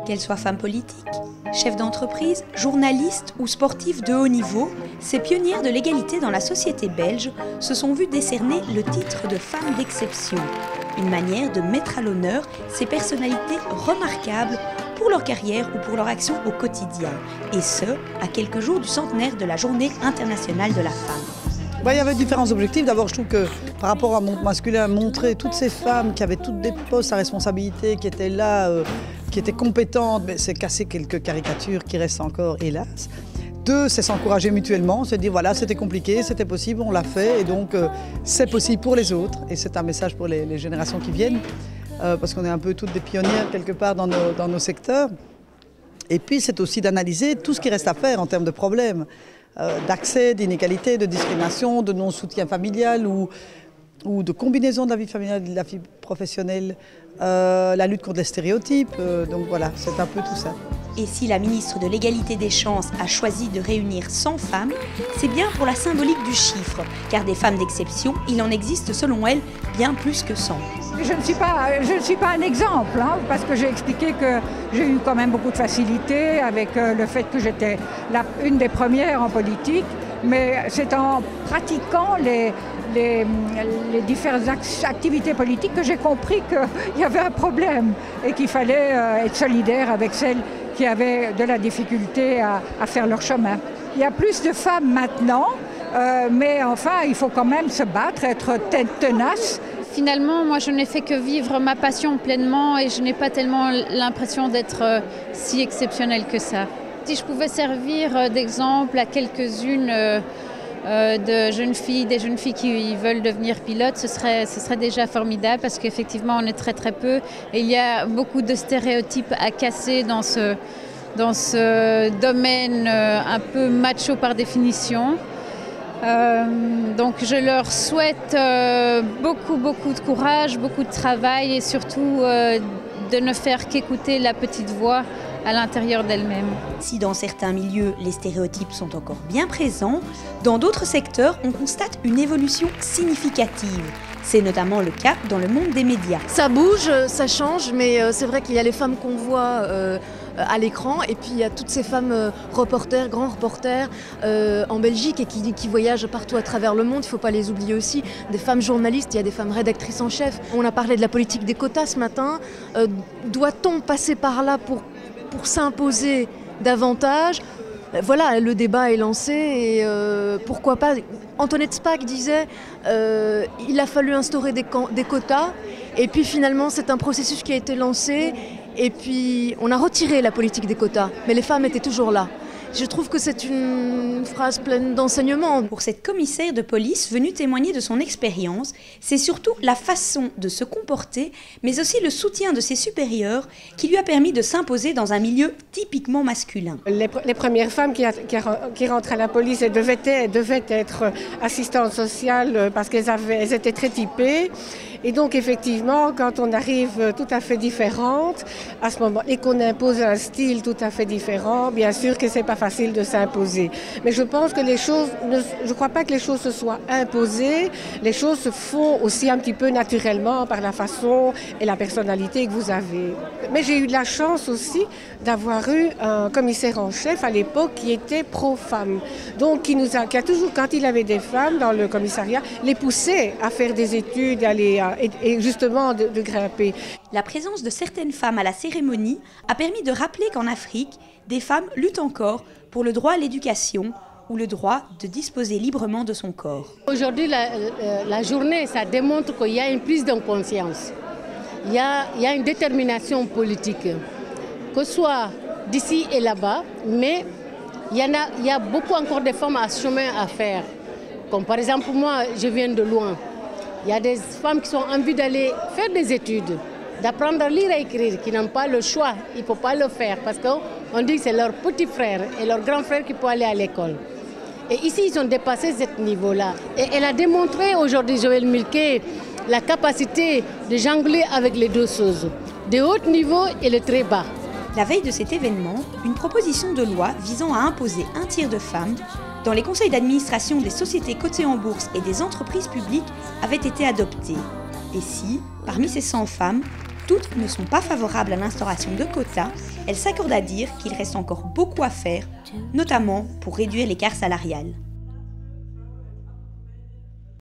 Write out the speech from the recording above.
Qu'elles soient femmes politiques, chefs d'entreprise, journalistes ou sportifs de haut niveau, ces pionnières de l'égalité dans la société belge se sont vues décerner le titre de femme d'exception. Une manière de mettre à l'honneur ces personnalités remarquables pour leur carrière ou pour leur action au quotidien. Et ce, à quelques jours du centenaire de la Journée internationale de la femme. Il y avait différents objectifs. D'abord, je trouve que par rapport à mon masculin, montrer toutes ces femmes qui avaient toutes des postes à responsabilité, qui étaient là, qui étaient compétentes, mais c'est casser quelques caricatures qui restent encore, hélas. Deux, c'est s'encourager mutuellement, se dire voilà, c'était compliqué, c'était possible, on l'a fait, et donc c'est possible pour les autres. Et c'est un message pour les générations qui viennent, parce qu'on est un peu toutes des pionnières quelque part dans nos secteurs. Et puis, c'est aussi d'analyser tout ce qui reste à faire en termes de problèmes. D'accès, d'inégalité, de discrimination, de non-soutien familial ou de combinaison de la vie familiale et de la vie professionnelle, la lutte contre les stéréotypes, donc voilà, c'est un peu tout ça. Et si la ministre de l'Égalité des chances a choisi de réunir 100 femmes, c'est bien pour la symbolique du chiffre, car des femmes d'exception, il en existe selon elle bien plus que 100. Je ne suis pas un exemple, hein, parce que j'ai expliqué que j'ai eu quand même beaucoup de facilité avec le fait que j'étais une des premières en politique, mais c'est en pratiquant les différentes activités politiques que j'ai compris qu'il y avait un problème et qu'il fallait être solidaire avec celles qui avaient de la difficulté à faire leur chemin. Il y a plus de femmes maintenant, mais enfin, il faut quand même se battre, être tenace. Finalement, moi, je n'ai fait que vivre ma passion pleinement et je n'ai pas tellement l'impression d'être si exceptionnelle que ça. Si je pouvais servir d'exemple à quelques-unes des jeunes filles qui veulent devenir pilotes, ce serait déjà formidable parce qu'effectivement, on est très très peu et il y a beaucoup de stéréotypes à casser dans ce domaine un peu macho par définition. Donc je leur souhaite beaucoup de courage, beaucoup de travail et surtout de ne faire qu'écouter la petite voix à l'intérieur d'elle-même. Si dans certains milieux, les stéréotypes sont encore bien présents, dans d'autres secteurs, on constate une évolution significative. C'est notamment le cas dans le monde des médias. Ça bouge, ça change, mais c'est vrai qu'il y a les femmes qu'on voit à l'écran et puis il y a toutes ces femmes reporters, grands reporters en Belgique et qui voyagent partout à travers le monde, il ne faut pas les oublier aussi. Des femmes journalistes, il y a des femmes rédactrices en chef. On a parlé de la politique des quotas ce matin. Doit-on passer par là pour s'imposer davantage? Voilà, le débat est lancé et pourquoi pas. Antoinette Spaak disait il a fallu instaurer des quotas et puis finalement c'est un processus qui a été lancé et puis on a retiré la politique des quotas, mais les femmes étaient toujours là. Je trouve que c'est une phrase pleine d'enseignements. Pour cette commissaire de police venue témoigner de son expérience, c'est surtout la façon de se comporter, mais aussi le soutien de ses supérieurs qui lui a permis de s'imposer dans un milieu typiquement masculin. Les premières femmes qui rentrent à la police devaient être assistantes sociales parce qu'elles étaient très typées. Et donc effectivement, quand on arrive tout à fait différente à ce moment et qu'on impose un style tout à fait différent, bien sûr que c'est pas facile de s'imposer. Mais je pense que je crois pas que les choses se soient imposées. Les choses se font aussi un petit peu naturellement par la façon et la personnalité que vous avez. Mais j'ai eu de la chance aussi d'avoir eu un commissaire en chef à l'époque qui était pro-femme. Donc qui a toujours, quand il avait des femmes dans le commissariat, les poussait à faire des études, et justement de grimper. La présence de certaines femmes à la cérémonie a permis de rappeler qu'en Afrique, des femmes luttent encore pour le droit à l'éducation ou le droit de disposer librement de son corps. Aujourd'hui, la journée, ça démontre qu'il y a une prise de conscience. Il y a une détermination politique, que ce soit d'ici et là-bas, mais il y a beaucoup encore de femmes à chemin à faire. Comme par exemple, moi, je viens de loin. Il y a des femmes qui ont envie d'aller faire des études, d'apprendre à lire et écrire, qui n'ont pas le choix, il ne faut pas le faire parce qu'on dit que c'est leur petit frère et leur grand frère qui peuvent aller à l'école. Et ici, ils ont dépassé ce niveau-là. Et elle a démontré aujourd'hui, Joëlle Milquet, la capacité de jongler avec les deux choses, de haut niveau et le très bas. La veille de cet événement, une proposition de loi visant à imposer un tiers de femmes dans les conseils d'administration des sociétés cotées en bourse et des entreprises publiques avait été adoptée. Et si, parmi ces 100 femmes, toutes ne sont pas favorables à l'instauration de quotas, elles s'accordent à dire qu'il reste encore beaucoup à faire, notamment pour réduire l'écart salarial.